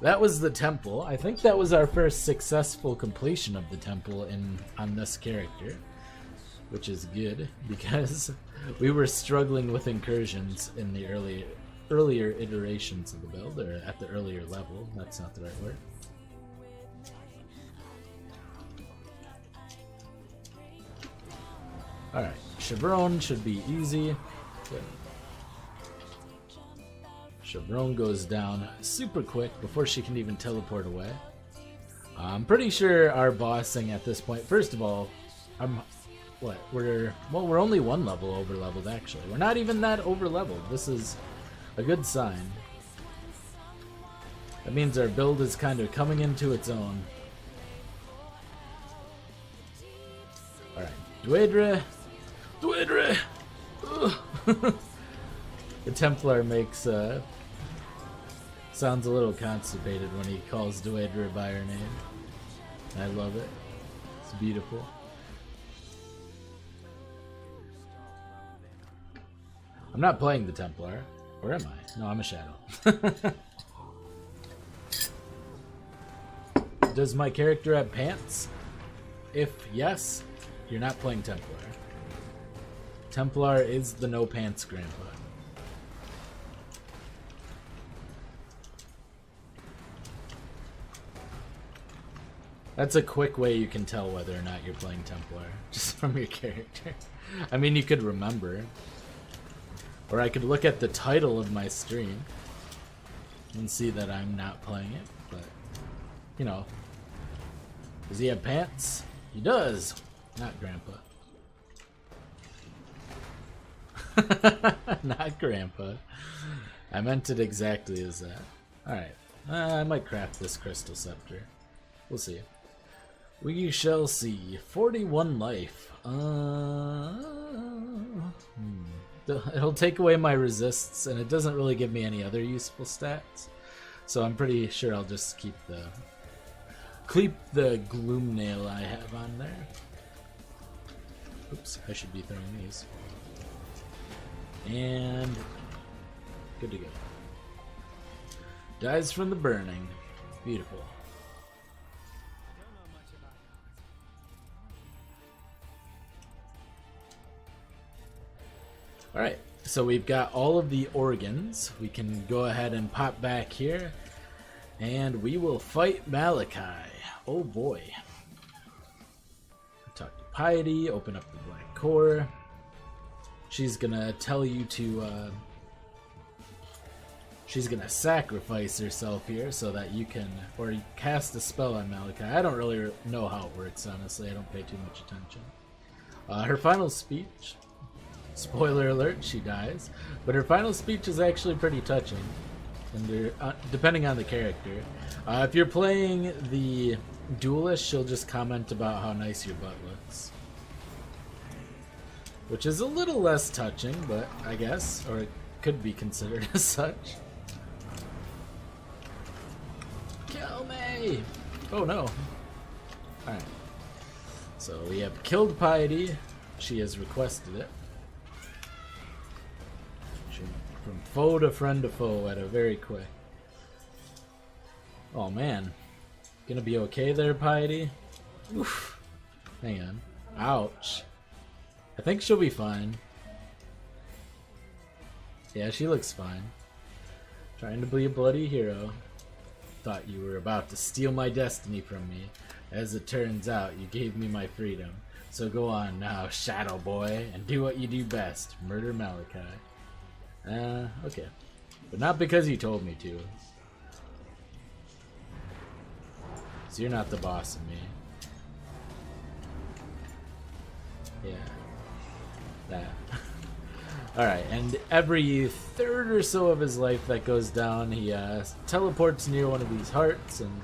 that was the temple. I think that was our first successful completion of the temple on this character, which is good because we were struggling with incursions in the earlier iterations of the build, or at the earlier level. That's not the right word. Alright, Chevron should be easy. Good. Chevron goes down super quick before she can even teleport away. I'm pretty sure our bossing at this point, first of all, we're only one level over leveled actually. We're not even that over leveled. This is a good sign. That means our build is kind of coming into its own. Alright, Dwydra! Dwydra! The Templar makes sounds a little constipated when he calls Dwydra by her name. I love it. It's beautiful. I'm not playing the Templar. Or am I? No, I'm a Shadow. Does my character have pants? If yes, you're not playing Templar. Templar is the no pants grandpa. That's a quick way you can tell whether or not you're playing Templar, just from your character. I mean, you could remember. Or I could look at the title of my stream and see that I'm not playing it, but, you know. Does he have pants? He does! Not Grandpa. Not Grandpa. I meant it exactly as that. Alright. I might craft this Crystal Scepter. We'll see. We shall see. 41 life. It'll take away my resists, and it doesn't really give me any other useful stats. So I'm pretty sure I'll just keep the Gloom Nail I have on there. Oops, I should be throwing these. And good to go. Dies from the burning. Beautiful. Alright, so we've got all of the organs. We can go ahead and pop back here, and we will fight Malachi. Oh boy. Talk to Piety, open up the Black Core. She's gonna tell you to, she's gonna sacrifice herself here so that you can, or cast a spell on Malachi. I don't really know how it works, honestly. I don't pay too much attention. Her final speech, spoiler alert, she dies, but her final speech is actually pretty touching, and depending on the character. If you're playing the duelist, she'll just comment about how nice your butt looks, which is a little less touching, but I guess, or it could be considered as such. Kill me! Oh no. Alright. So we have killed Piety. She has requested it. She went from foe to friend to foe at a very quick. Oh man. Gonna be okay there, Piety? Oof. Hang on. Ouch. I think she'll be fine. Yeah, she looks fine. Trying to be a bloody hero. Thought you were about to steal my destiny from me. As it turns out, you gave me my freedom. So go on now, Shadow Boy, and do what you do best. Murder Malachi. Okay. But not because you told me to. So you're not the boss of me. Yeah. That. Alright, and every third or so of his life that goes down, he teleports near one of these hearts and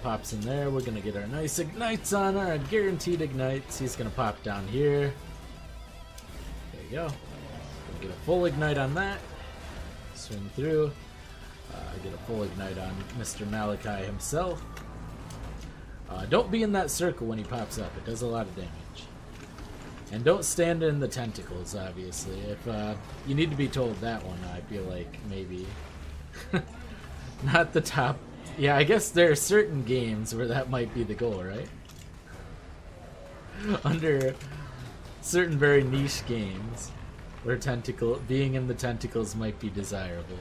pops in there. We're gonna get our nice ignites on our guaranteed ignites. He's gonna pop down here. There you go. Gonna get a full ignite on that. Swing through. Get a full ignite on Mr. Malachi himself. Don't be in that circle when he pops up. It does a lot of damage. And don't stand in the tentacles, obviously. If you need to be told that one, I feel like maybe Not the top. Yeah, I guess there are certain games where that might be the goal, right? Under certain very niche games where being in the tentacles might be desirable.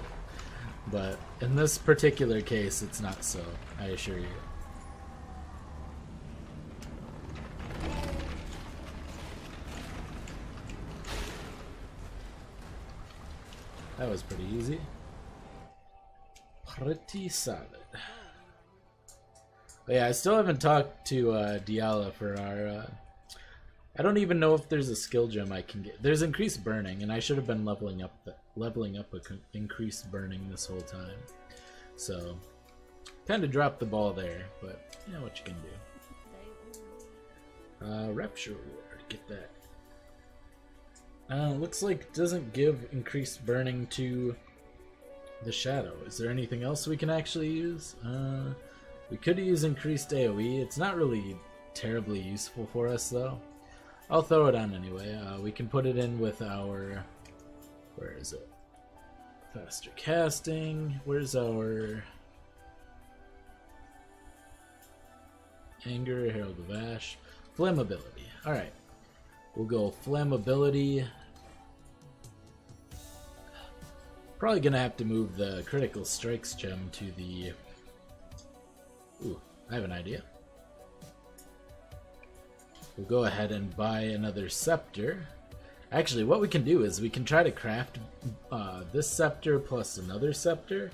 But in this particular case, it's not so, I assure you. That was pretty easy. Pretty solid. But yeah, I still haven't talked to Diala for our... I don't even know if there's a skill gem I can get. There's increased burning, and I should have been leveling up increased burning this whole time. So, kind of dropped the ball there, but you know what you can do. Rapture Reward, get that. Looks like it doesn't give increased burning to the shadow. Is there anything else we can actually use? We could use increased AoE. It's not really terribly useful for us though. I'll throw it on anyway. We can put it in with our... Where is it? Faster casting. Where's our... Anger, Herald of Ash. Flammability. Alright. We'll go Flammability. Probably gonna have to move the Critical Strikes gem to the... Ooh, I have an idea. We'll go ahead and buy another scepter. Actually, what we can do is we can try to craft this scepter plus another scepter.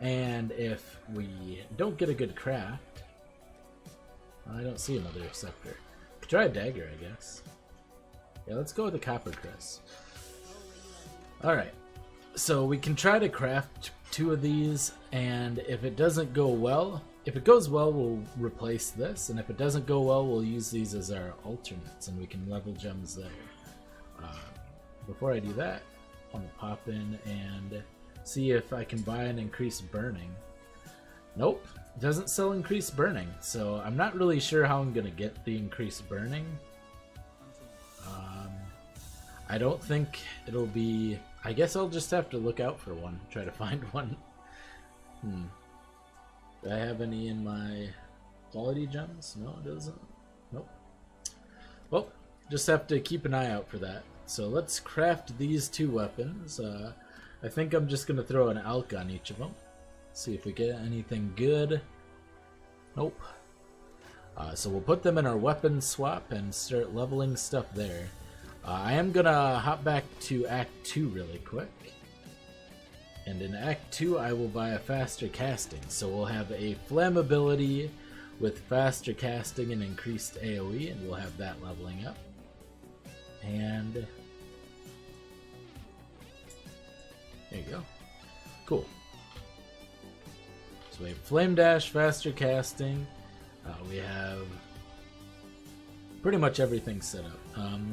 And if we don't get a good craft... I don't see another scepter. Could try a dagger, I guess. Yeah, let's go with the Copper Crest. Alright. So we can try to craft 2 of these, and if it doesn't go well... If it goes well, we'll replace this, and if it doesn't go well, we'll use these as our alternates, and we can level gems there. Before I do that, I want to pop in and see if I can buy an increased burning. Nope, doesn't sell increased burning, so I'm not really sure how I'm going to get the increased burning. I don't think it'll be... I guess I'll just have to look out for one, try to find one. Do I have any in my quality gems? No, it doesn't. Nope. Well, just have to keep an eye out for that. So let's craft these 2 weapons. I think I'm just going to throw an alch on each of them. See if we get anything good. Nope. So we'll put them in our weapon swap and start leveling stuff there. I am going to hop back to Act 2 really quick. And in Act 2, I will buy a faster casting. So we'll have a flammability with faster casting and increased AoE, and we'll have that leveling up. And there you go. Cool. So we have Flame Dash, faster casting. We have pretty much everything set up.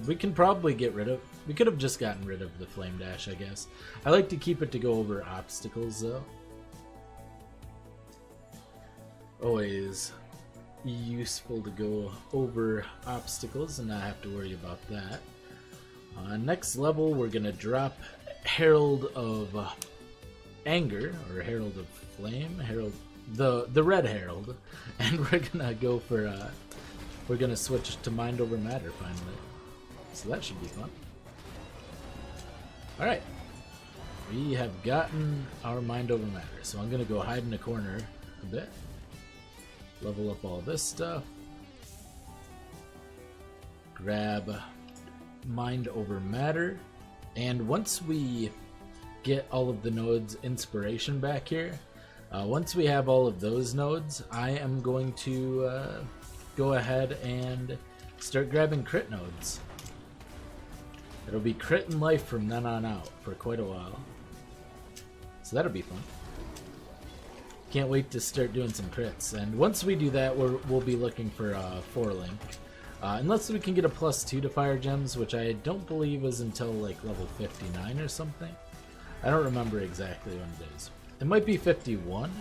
We can probably get rid of... We could have just gotten rid of the Flame Dash, I guess. I like to keep it to go over obstacles, though. Always useful to go over obstacles and not have to worry about that. Next level, we're going to drop Herald of Anger, or Herald of Flame, the Red Herald, and we're going to go for... we're going to switch to Mind Over Matter, finally. So that should be fun. Alright, we have gotten our Mind Over Matter, so I'm going to go hide in a corner a bit, level up all this stuff, grab Mind Over Matter, and once we get all of the nodes inspiration back here, once we have all of those nodes, I am going to go ahead and start grabbing crit nodes. It'll be crit and life from then on out for quite a while. So that'll be fun. Can't wait to start doing some crits. And once we do that, we'll be looking for 4-link. Unless we can get a +2 to fire gems, which I don't believe is until like level 59 or something. I don't remember exactly when it is. It might be 51.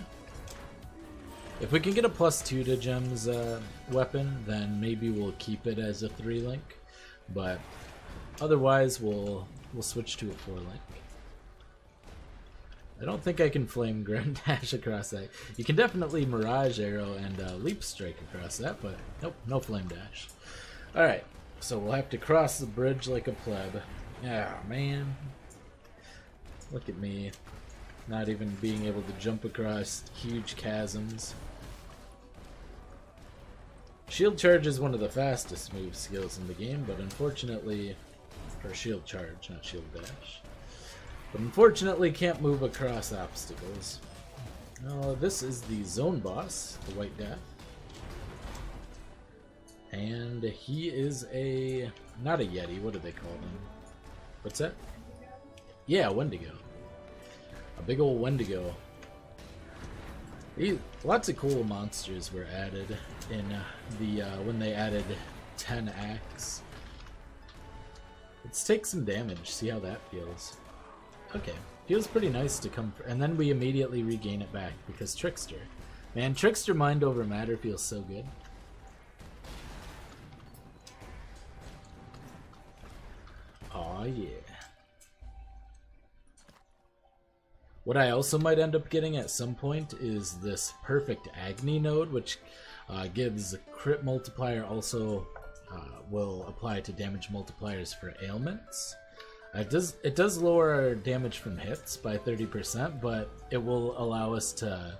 If we can get a +2 to gems weapon, then maybe we'll keep it as a 3-link. But otherwise, we'll switch to a 4-link. I don't think I can flame Grand Dash across that. You can definitely Mirage Arrow and Leap Strike across that, but nope, no Flame Dash. Alright, so we'll have to cross the bridge like a pleb. Ah, man. Look at me. Not even being able to jump across huge chasms. Shield Charge is one of the fastest move skills in the game, but unfortunately... Or Shield Charge, not Shield Dash. But unfortunately can't move across obstacles. This is the zone boss, the White Death. And he is a... not a Yeti, what do they call them? What's that? Yeah, Wendigo. A big old Wendigo. Lots of cool monsters were added in the when they added 10 Axe. Let's take some damage, see how that feels. Okay, feels pretty nice to come, and then we immediately regain it back because Trickster. Man, Trickster Mind over Matter feels so good. Aw, yeah. What I also might end up getting at some point is this Perfect Agony node, which gives crit multiplier, also will apply to damage multipliers for ailments. It does lower our damage from hits by 30%, but it will allow us to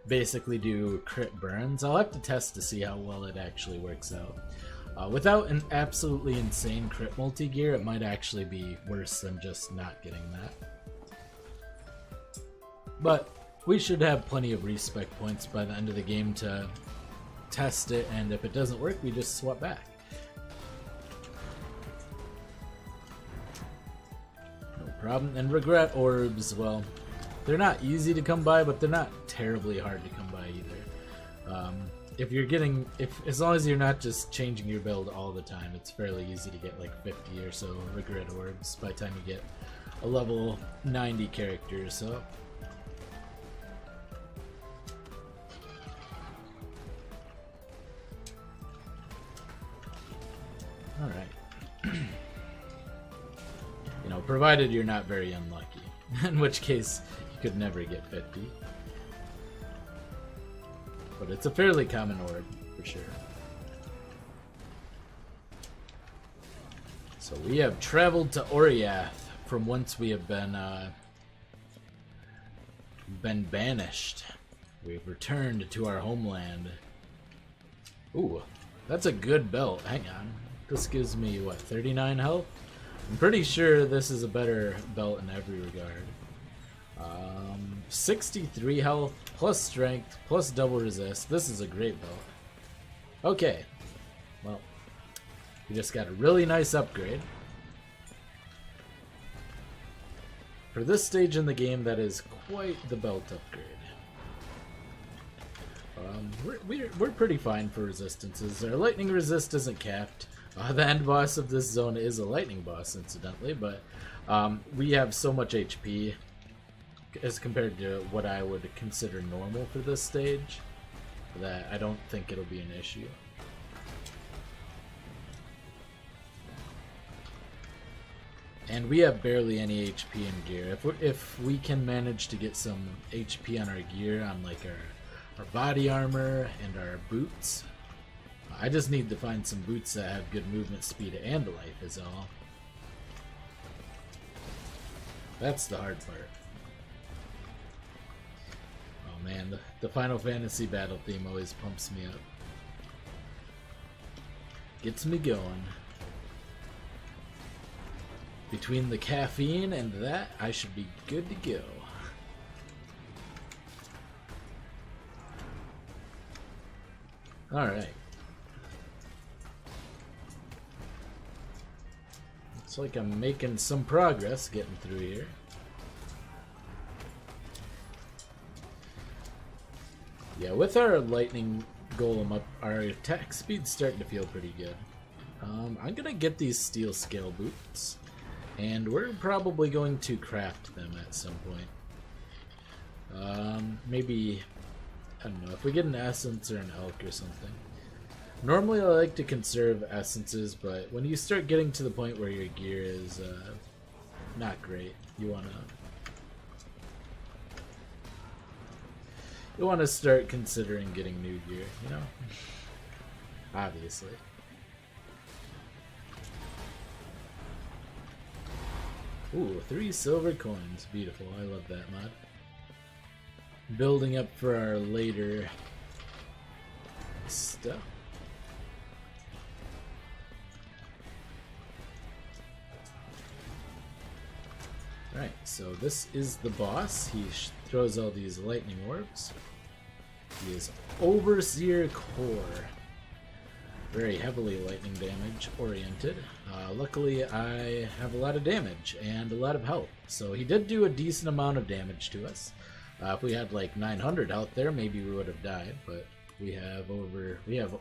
basically do crit burns. I'll have to test to see how well it actually works out. Without an absolutely insane crit multi-gear, it might actually be worse than just not getting that. But we should have plenty of respec points by the end of the game to test it, and if it doesn't work, we just swap back. No problem. And Regret Orbs, well, they're not easy to come by, but they're not terribly hard to come by either. If you're getting, as long as you're not just changing your build all the time, it's fairly easy to get like 50 or so Regret Orbs by the time you get a level 90 character or so. Alright. You know, provided you're not very unlucky. In which case, you could never get 50. But it's a fairly common orb, for sure. So we have traveled to Oriath, from whence we have been banished. We've returned to our homeland. Ooh, that's a good belt. Hang on. This gives me, what, 39 health? I'm pretty sure this is a better belt in every regard. 63 health, plus strength, plus double resist. This is a great belt. Okay. Well, we just got a really nice upgrade. For this stage in the game, that is quite the belt upgrade. We're pretty fine for resistances. Our lightning resist isn't capped. The end boss of this zone is a lightning boss, incidentally, but we have so much HP as compared to what I would consider normal for this stage that I don't think it'll be an issue. And we have barely any HP in gear. If we can manage to get some HP on our gear, on like our body armor and our boots, I just need to find some boots that have good movement speed and life is all. That's the hard part. Oh man, the Final Fantasy battle theme always pumps me up. Gets me going. Between the caffeine and that, I should be good to go. Alright. Looks like I'm making some progress getting through here. Yeah, with our lightning golem up, our attack speed's starting to feel pretty good. I'm gonna get these steel scale boots, and we're probably going to craft them at some point. Maybe, I don't know, if we get an essence or an elk or something. Normally I like to conserve essences, but when you start getting to the point where your gear is not great, you wanna you want to start considering getting new gear, you know? Obviously. Ooh, 3 silver coins. Beautiful. I love that mod. Building up for our later stuff. Alright, so this is the boss. He throws all these lightning orbs. He is Overseer Core. Very heavily lightning damage oriented. Luckily, I have a lot of damage and a lot of health. So he did do a decent amount of damage to us. If we had like 900 out there, maybe we would have died. But we have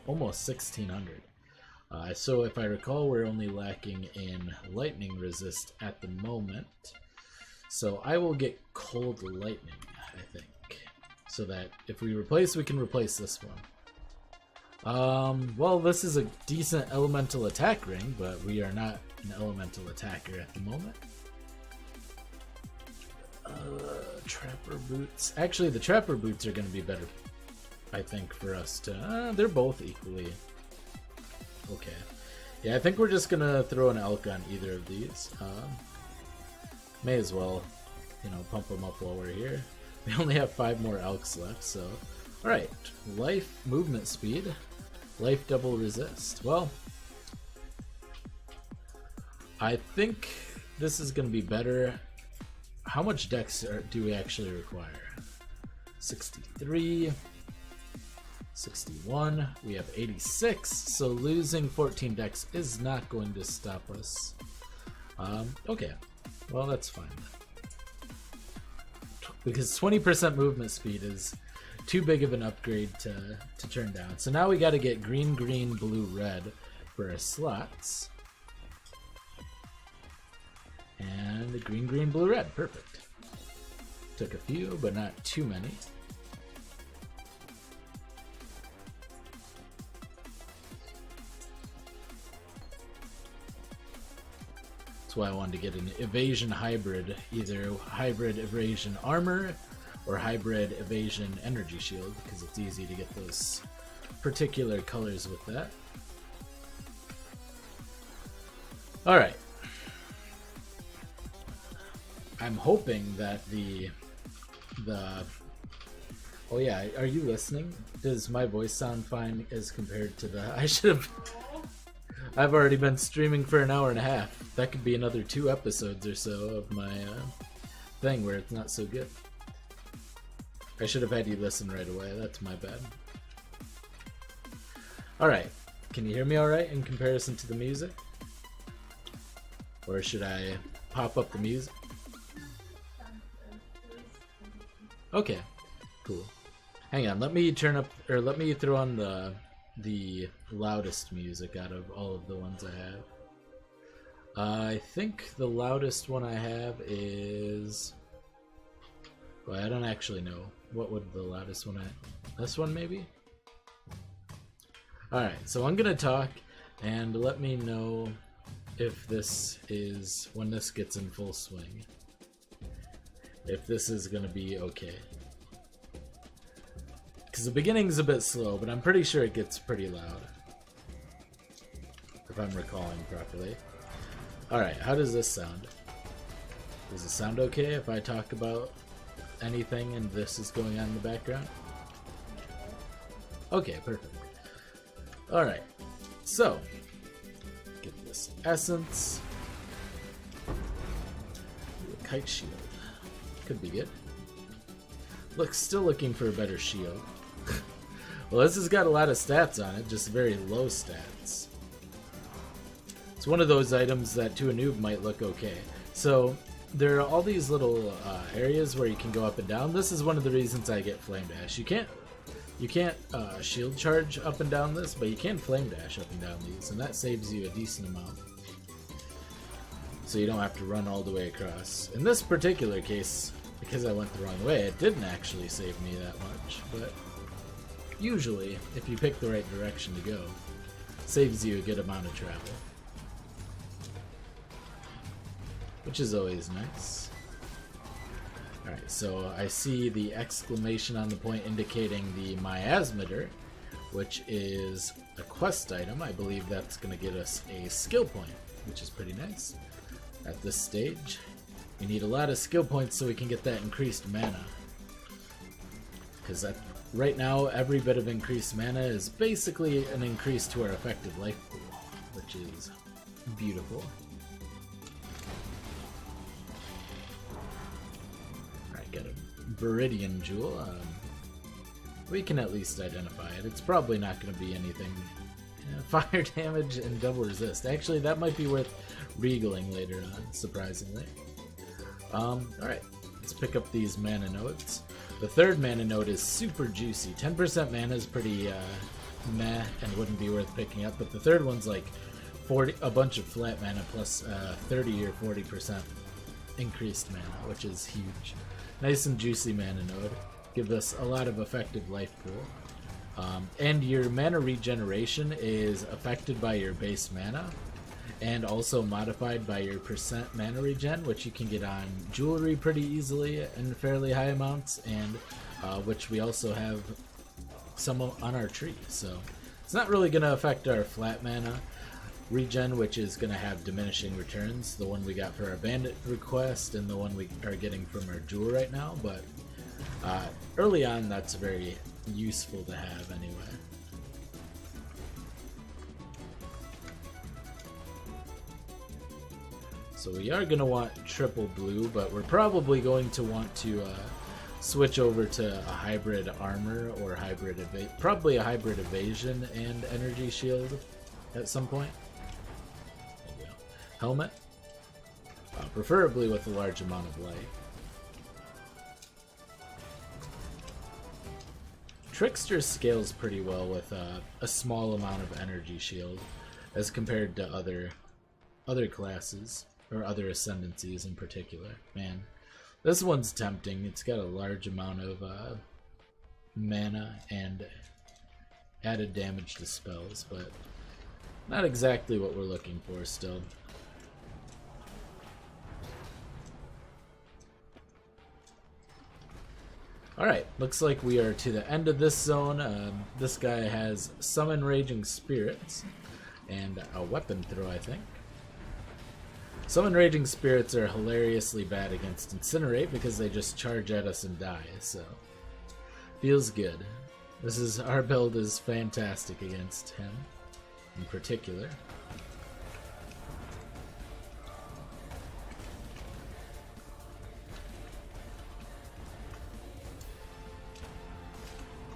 almost 1600. So if I recall, we're only lacking in lightning resist at the moment. So I will get cold lightning, I think, so that if we replace, we can replace this one. Well, this is a decent elemental attack ring, but we are not an elemental attacker at the moment. Trapper boots. Actually, the trapper boots are going to be better, I think, for us to... they're both equally okay. Yeah, I think we're just going to throw an elk on either of these. May as well, you know, pump them up while we're here. We only have 5 more elks left, so... Alright, life movement speed. Life double resist. Well, I think this is going to be better. How much dex do we actually require? 63, 61, we have 86, so losing 14 dex is not going to stop us. Okay, well that's fine. Because 20% movement speed is too big of an upgrade to turn down. So now we got to get green, green, blue, red for our slots. And green, green, blue, red. Perfect. Took a few, but not too many. That's why I wanted to get an evasion hybrid, either hybrid evasion armor or hybrid evasion energy shield, because it's easy to get those particular colors with that. Alright. I'm hoping that the oh yeah, are you listening? Does my voice sound fine as compared to the... I've already been streaming for an hour and a half. That could be another 2 episodes or so of my thing where it's not so good. I should have had you listen right away. That's my bad. Alright. Can you hear me alright in comparison to the music? Or should I pop up the music? Okay. Cool. Hang on. Let me turn up, or let me throw on the loudest music out of all of the ones I have. I think the loudest one I have is... Well, I don't actually know. What would the loudest one I... This one, maybe? Alright, so I'm gonna talk, and let me know if this is... when this gets in full swing. If this is gonna be okay. Because the beginning's a bit slow, but I'm pretty sure it gets pretty loud. If I'm recalling properly. Alright, how does this sound? Does it sound okay if I talk about anything and this is going on in the background? Okay, perfect. Alright, so get this essence. Ooh, a kite shield. Could be good. Look, still looking for a better shield. Well, this has got a lot of stats on it, just very low stats. It's one of those items that to a noob might look okay. So there are all these little areas where you can go up and down. This is one of the reasons I get flame dash. You can't shield charge up and down this, but you can flame dash up and down these, and that saves you a decent amount. So you don't have to run all the way across. In this particular case, because I went the wrong way, it didn't actually save me that much, but usually, if you pick the right direction to go, it saves you a good amount of travel. Which is always nice. Alright, so I see the exclamation on the point indicating the miasmator, which is a quest item. I believe that's going to get us a skill point, which is pretty nice. At this stage, we need a lot of skill points so we can get that increased mana. Because right now, every bit of increased mana is basically an increase to our effective life pool, which is beautiful. Alright, got a Viridian Jewel. We can at least identify it. It's probably not going to be anything. Fire damage and double resist. Actually, that might be worth regaling later on, surprisingly. Alright, let's pick up these mana nodes. The third mana node is super juicy. 10% mana is pretty meh and wouldn't be worth picking up, but the third one's like a bunch of flat mana plus 30 or 40% increased mana, which is huge. Nice and juicy mana node. Give us a lot of effective life pool. And your mana regeneration is affected by your base mana and also modified by your percent mana regen, which you can get on jewelry pretty easily in fairly high amounts, and which we also have some on our tree. So it's not really going to affect our flat mana regen, which is going to have diminishing returns, the one we got for our bandit request and the one we are getting from our jewel right now, but early on that's very useful to have anyway. So we are going to want triple blue, but we're probably going to want to switch over to a hybrid armor or probably a hybrid evasion and energy shield at some point. There we go. Helmet, preferably with a large amount of light. Trickster scales pretty well with a small amount of energy shield as compared to other classes. Or other ascendancies in particular. Man, this one's tempting. It's got a large amount of mana and added damage to spells, but not exactly what we're looking for still. Alright, looks like we are to the end of this zone. This guy has Summon Raging Spirits and a weapon throw, I think. Summon Raging Spirits are hilariously bad against Incinerate because they just charge at us and die, so feels good. Our build is fantastic against him in particular.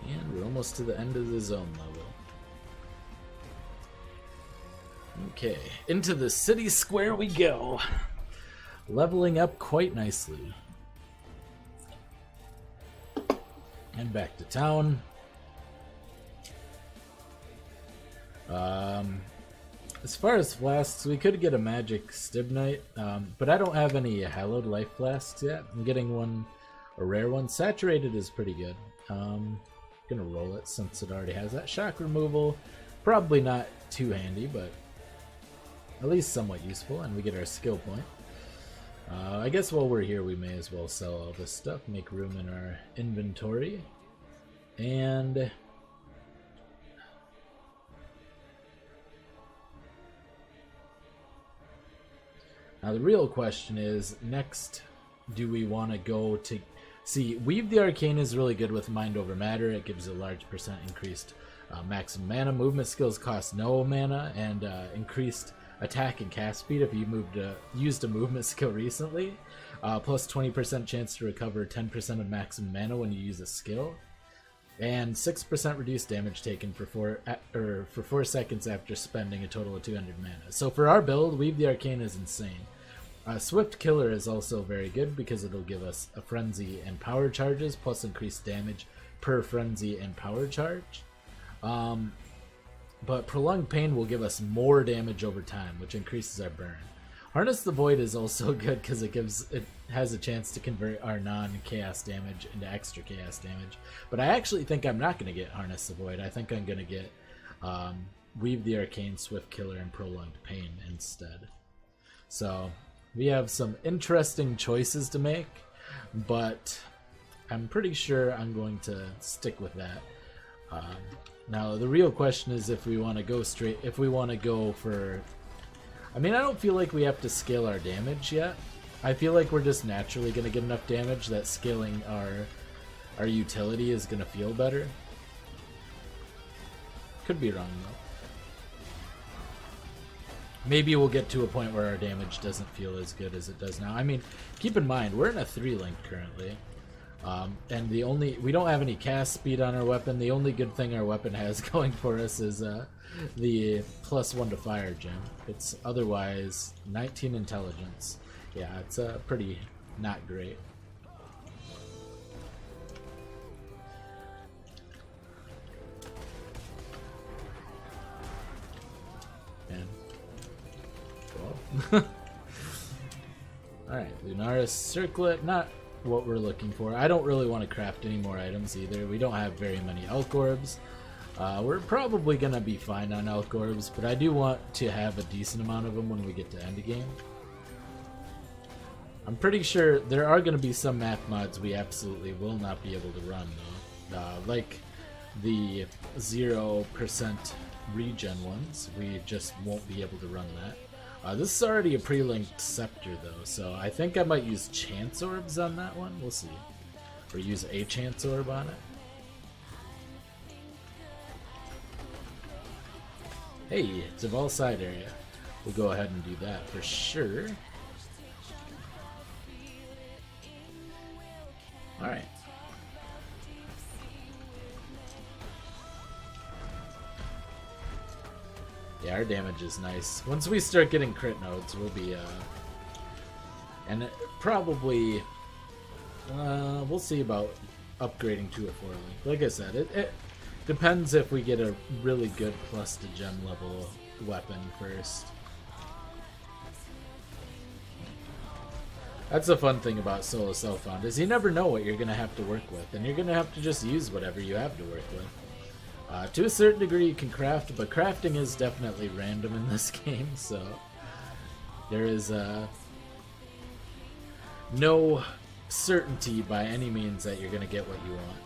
And we're almost to the end of the zone level. Okay, into the city square we go. Leveling up quite nicely. And back to town. As far as flasks, we could get a magic stibnite, but I don't have any hallowed life flasks yet. I'm getting a rare one. Saturated is pretty good. Gonna roll it since it already has that. Shock removal, probably not too handy, but at least somewhat useful, and we get our skill point. I guess while we're here we may as well sell all this stuff, make room in our inventory, and now the real question is, next, do we want to go to see Weave the Arcane is really good with Mind Over Matter. It gives a large percent increased maximum mana. Movement skills cost no mana, and increased attack and cast speed if you used a movement skill recently, plus 20% chance to recover 10% of maximum mana when you use a skill, and 6% reduced damage taken for 4 seconds after spending a total of 200 mana. So for our build, Weave the Arcane is insane. Swift Killer is also very good because it'll give us a frenzy and power charges plus increased damage per frenzy and power charge. But Prolonged Pain will give us more damage over time, which increases our burn. Harness the Void is also good because it has a chance to convert our non-chaos damage into extra chaos damage. But I actually think I'm not going to get Harness the Void. I think I'm going to get Weave the Arcane, Swift Killer, and Prolonged Pain instead. So we have some interesting choices to make. but I'm pretty sure I'm going to stick with that. Now the real question is if we want to go straight, if we want to go for, I mean, I don't feel like we have to scale our damage yet. I feel like we're just naturally going to get enough damage that scaling our utility is going to feel better. Could be wrong though. Maybe we'll get to a point where our damage doesn't feel as good as it does now. I mean, keep in mind, we're in a 3-link currently. And we don't have any cast speed on our weapon. The only good thing our weapon has going for us is the +1 to fire gem. It's otherwise 19 intelligence. Yeah, it's pretty not great. And well, alright, Lunaris Circlet, not what we're looking for. I don't really want to craft any more items either. We don't have very many elk orbs. We're probably gonna be fine on elk orbs, but I do want to have a decent amount of them when we get to end game. I'm pretty sure there are gonna be some math mods we absolutely will not be able to run though, like the 0% regen ones. We just won't be able to run that. This is already a pre-linked scepter though, so I think I might use chance orbs on that one. We'll see. Or use a chance orb on it. Hey, it's a Vol side area. We'll go ahead and do that for sure. Alright. Yeah, our damage is nice. Once we start getting crit nodes, we'll be, and it probably, we'll see about upgrading to a 4-link. Like I said, it depends if we get a really good plus to gem level weapon first. That's the fun thing about solo self-found, is you never know what you're going to have to work with, and you're going to have to just use whatever you have to work with. To a certain degree you can craft, but crafting is definitely random in this game, so there is no certainty by any means that you're going to get what you want.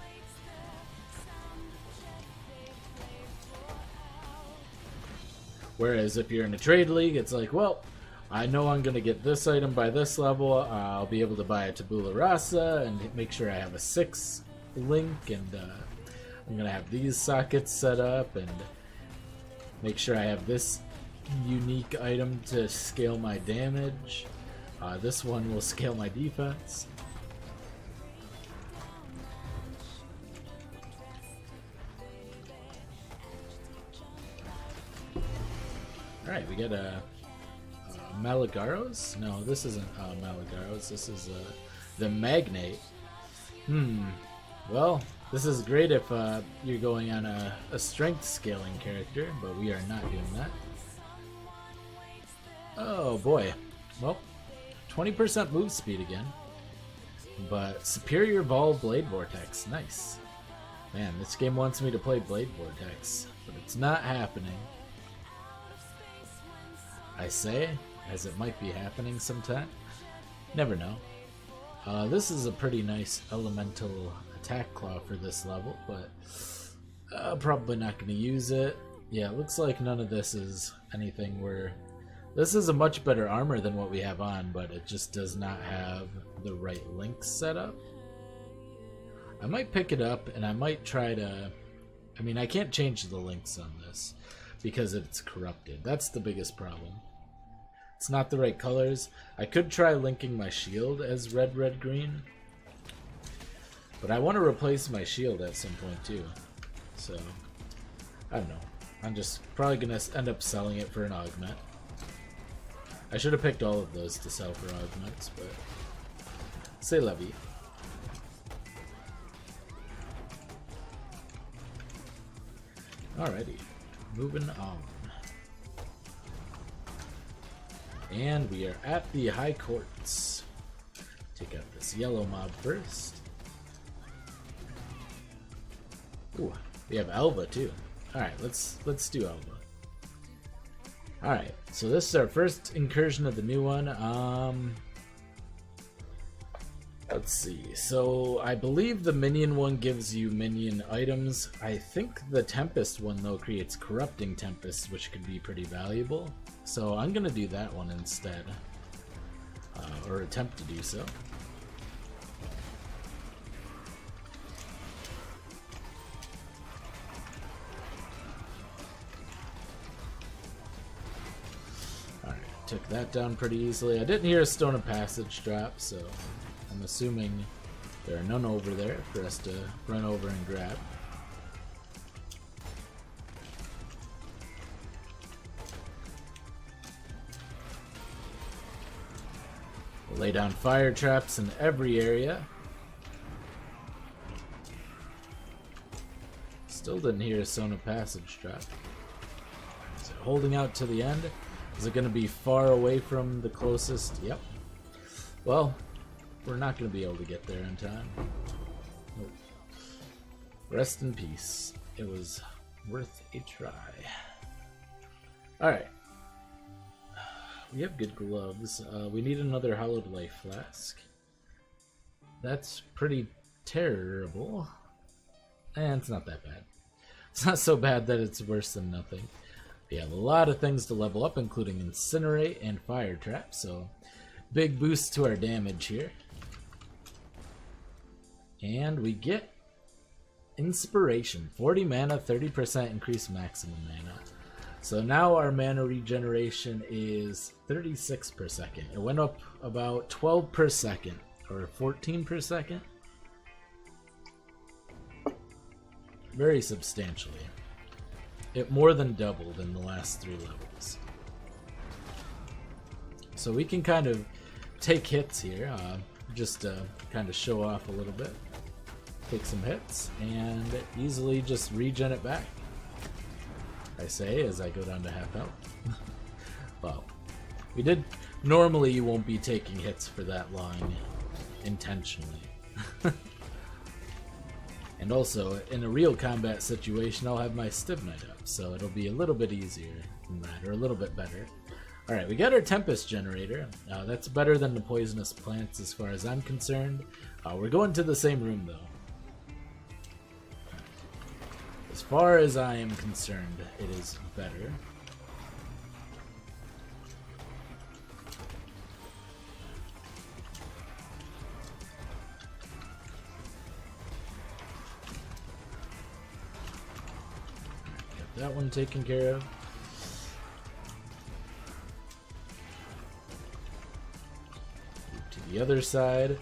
Whereas if you're in a trade league, it's like, well, I know I'm going to get this item by this level, I'll be able to buy a tabula rasa and make sure I have a 6 link, and I'm going to have these sockets set up and make sure I have this unique item to scale my damage. This one will scale my defense. Alright, we get a Malagaros? No, this isn't Malagaros. This is the Magnate. Well, this is great if you're going on a strength scaling character, but we are not doing that. Oh boy. Well, 20% move speed again. But superior Vol Blade Vortex. Nice. Man, this game wants me to play Blade Vortex, but it's not happening. I say, as it might be happening sometime. Never know. This is a pretty nice elemental attack claw for this level, but probably not going to use it. Yeah, it looks like none of this is anything where... This is a much better armor than what we have on, but it just does not have the right links set up. I might pick it up, and I might try to... I mean, I can't change the links on this because it's corrupted. That's the biggest problem. It's not the right colors. I could try linking my shield as red, red, green. But I want to replace my shield at some point too. So, I don't know. I'm just probably going to end up selling it for an augment. I should have picked all of those to sell for augments, but c'est la vie. Alrighty, moving on. And we are at the High Courts. Take out this yellow mob first. Ooh, we have Elva too. Alright, let's do Elva. Alright, so this is our first incursion of the new one. Let's see. So I believe the minion one gives you minion items. I think the Tempest one though creates corrupting Tempest, which could be pretty valuable. So I'm gonna do that one instead, or attempt to do so. Took that down pretty easily. I didn't hear a Stone of Passage drop, so I'm assuming there are none over there for us to run over and grab. We'll lay down fire traps in every area. Still didn't hear a Stone of Passage drop. So holding out to the end. Is it going to be far away from the closest? Yep. Well, we're not going to be able to get there in time. Nope. Rest in peace. It was worth a try. Alright. We have good gloves. We need another Hallowed Life Flask. That's pretty terrible. And it's not that bad. It's not so bad that it's worse than nothing. We have a lot of things to level up, including Incinerate and Fire Trap, so big boost to our damage here. And we get Inspiration, 40 mana, 30% increased maximum mana. So now our mana regeneration is 36 per second. It went up about 12 per second, or 14 per second. Very substantially. It more than doubled in the last 3 levels. So we can kind of take hits here, just to kind of show off a little bit. Take some hits, and easily just regen it back. I say as I go down to half health. Well, we did... Normally you won't be taking hits for that long intentionally. And also, in a real combat situation, I'll have my Stivnite up, so it'll be a little bit easier than that, or a little bit better. Alright, we got our Tempest Generator. That's better than the Poisonous Plants as far as I'm concerned. We're going to the same room, though. As far as I am concerned, it is better. That one taken care of. Move to the other side.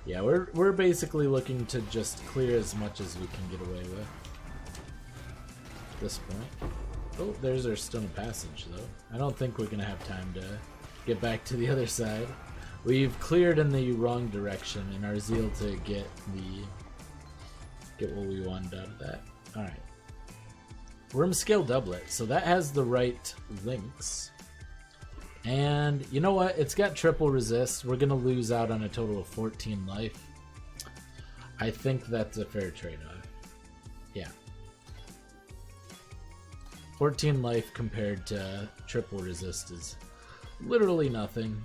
Yeah, we're basically looking to just clear as much as we can get away with at this point. Oh, there's our Stone of Passage, though. I don't think we're gonna have time to get back to the other side. We've cleared in the wrong direction in our zeal to get what we wanted out of that. All right. Worm Scale Doublet, so that has the right links. And you know what? It's got triple resist. We're gonna lose out on a total of 14 life. I think that's a fair trade-off. Yeah. 14 life compared to triple resist is literally nothing.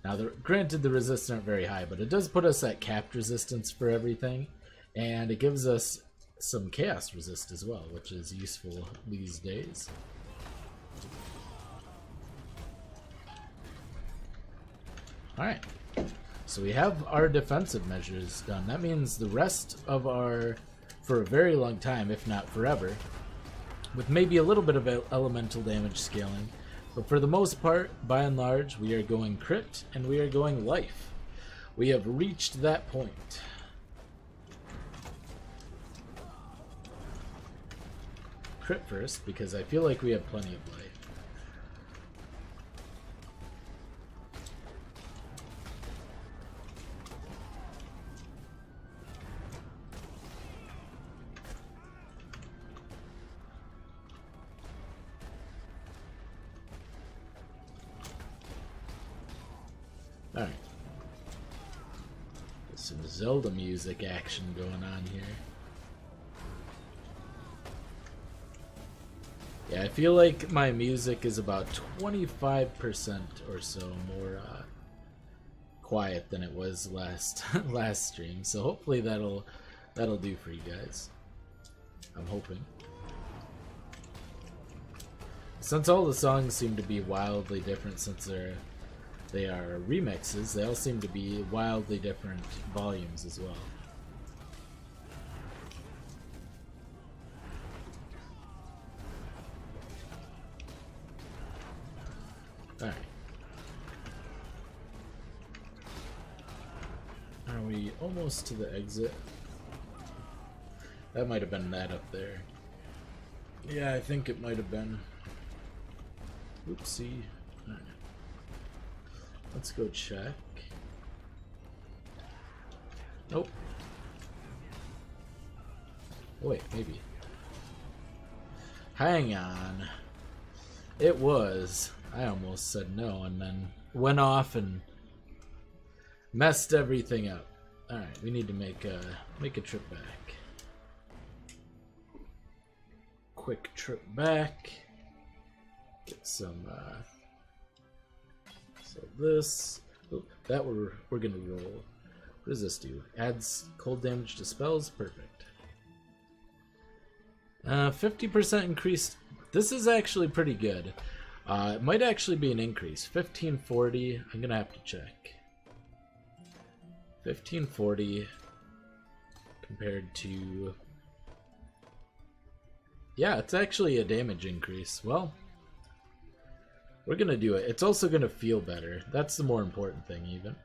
Now, granted, the resists aren't very high, but it does put us at capped resistance for everything, and it gives us some chaos resist as well, which is useful these days. Alright, so we have our defensive measures done. That means the rest of our, for a very long time, if not forever, with maybe a little bit of elemental damage scaling, but for the most part, by and large, we are going crit and we are going life. We have reached that point. Crit first, because I feel like we have plenty of life. Alright. There's some Zelda music action going on here. Yeah, I feel like my music is about 25% or so more quiet than it was last last stream, so hopefully that'll do for you guys. I'm hoping. Since all the songs seem to be wildly different, since they are remixes, they all seem to be wildly different volumes as well. Alright. Are we almost to the exit? That might have been that up there. Yeah, I think it might have been. Oopsie. Alright. Let's go check. Nope. Oh, wait, maybe. Hang on. It was. I almost said no and then went off and messed everything up. Alright, we need to make a trip back. Quick trip back. Get some so this that we're gonna roll. What does this do? Adds cold damage to spells? Perfect. 50% increased. This is actually pretty good. It might actually be an increase. 1540. I'm gonna have to check. 1540 compared to. Yeah, it's actually a damage increase. Well, we're gonna do it. It's also gonna feel better. That's the more important thing, even.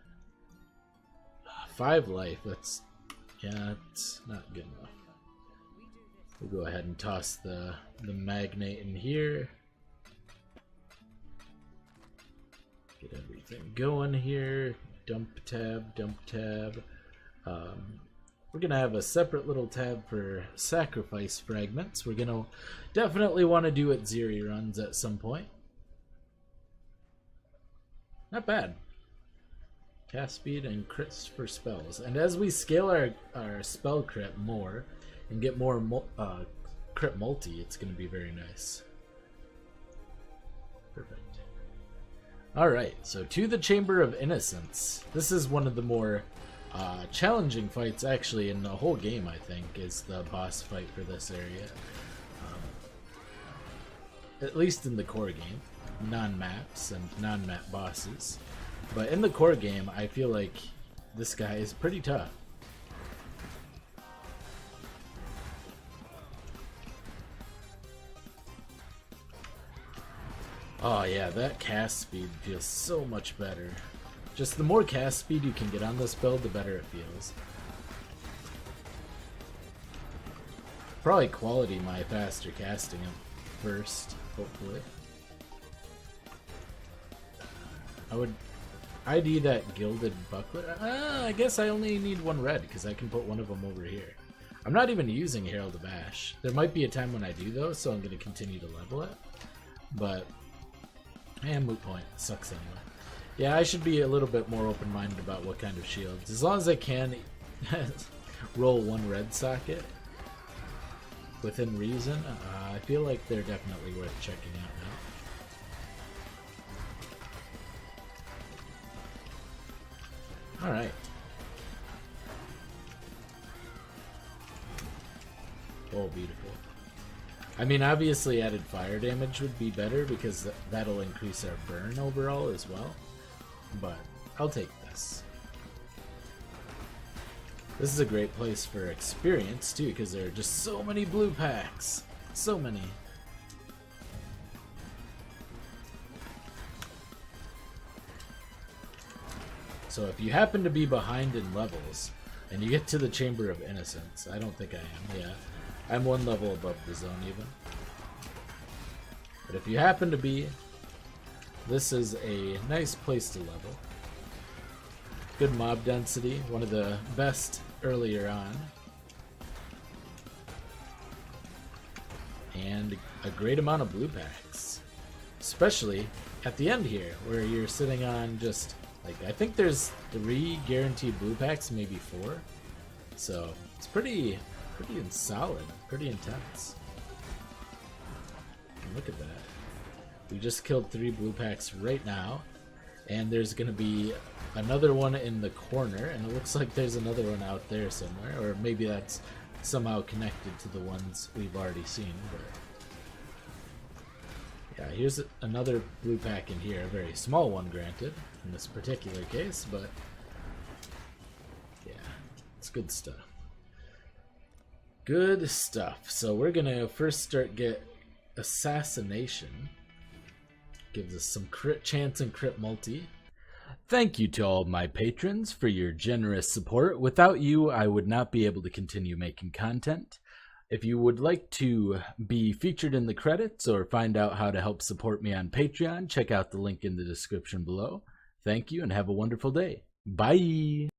5 life. That's. Yeah, it's not good enough. We'll go ahead and toss the magnate in here. Get everything going here. Dump tab, dump tab. We're gonna have a separate little tab for sacrifice fragments. We're gonna definitely want to do it Zeri runs at some point. Not bad. Cast speed and crits for spells. And as we scale our spell crit more and get more crit multi, it's gonna be very nice. Perfect. Alright, so to the Chamber of Innocence. This is one of the more challenging fights actually in the whole game, I think, is the boss fight for this area. At least in the core game. Non-maps and non-map bosses. But in the core game, I feel like this guy is pretty tough. Oh yeah, that cast speed feels so much better. Just the more cast speed you can get on this build, the better it feels. Probably quality my faster casting him first, hopefully. I would ID that gilded buckler. I guess I only need 1 red because I can put one of them over here. I'm not even using Herald of Ash. There might be a time when I do though, so I'm going to continue to level it. But moot point. It sucks anyway. Yeah, I should be a little bit more open-minded about what kind of shields. As long as I can roll 1 red socket within reason, I feel like they're definitely worth checking out now. Alright. Oh, beautiful. I mean, obviously added fire damage would be better because that'll increase our burn overall as well. But I'll take this. This is a great place for experience too, because there are just so many blue packs. So many. So if you happen to be behind in levels and you get to the Chamber of Innocence, I don't think I am, yeah. I'm 1 level above the zone even. But if you happen to be, this is a nice place to level. Good mob density, one of the best earlier on. And a great amount of blue packs. Especially at the end here, where you're sitting on just, like, I think there's 3 guaranteed blue packs, maybe 4. So, it's pretty solid, pretty intense. Look at that. We just killed 3 blue packs right now. And there's going to be another one in the corner. And it looks like there's another one out there somewhere. Or maybe that's somehow connected to the ones we've already seen. But yeah, here's another blue pack in here. A very small one, granted, in this particular case. But yeah, it's good stuff. Good stuff. So we're going to first get Assassination. Gives us some crit chance and crit multi. Thank you to all my patrons for your generous support. Without you, I would not be able to continue making content. If you would like to be featured in the credits or find out how to help support me on Patreon, check out the link in the description below. Thank you and have a wonderful day. Bye!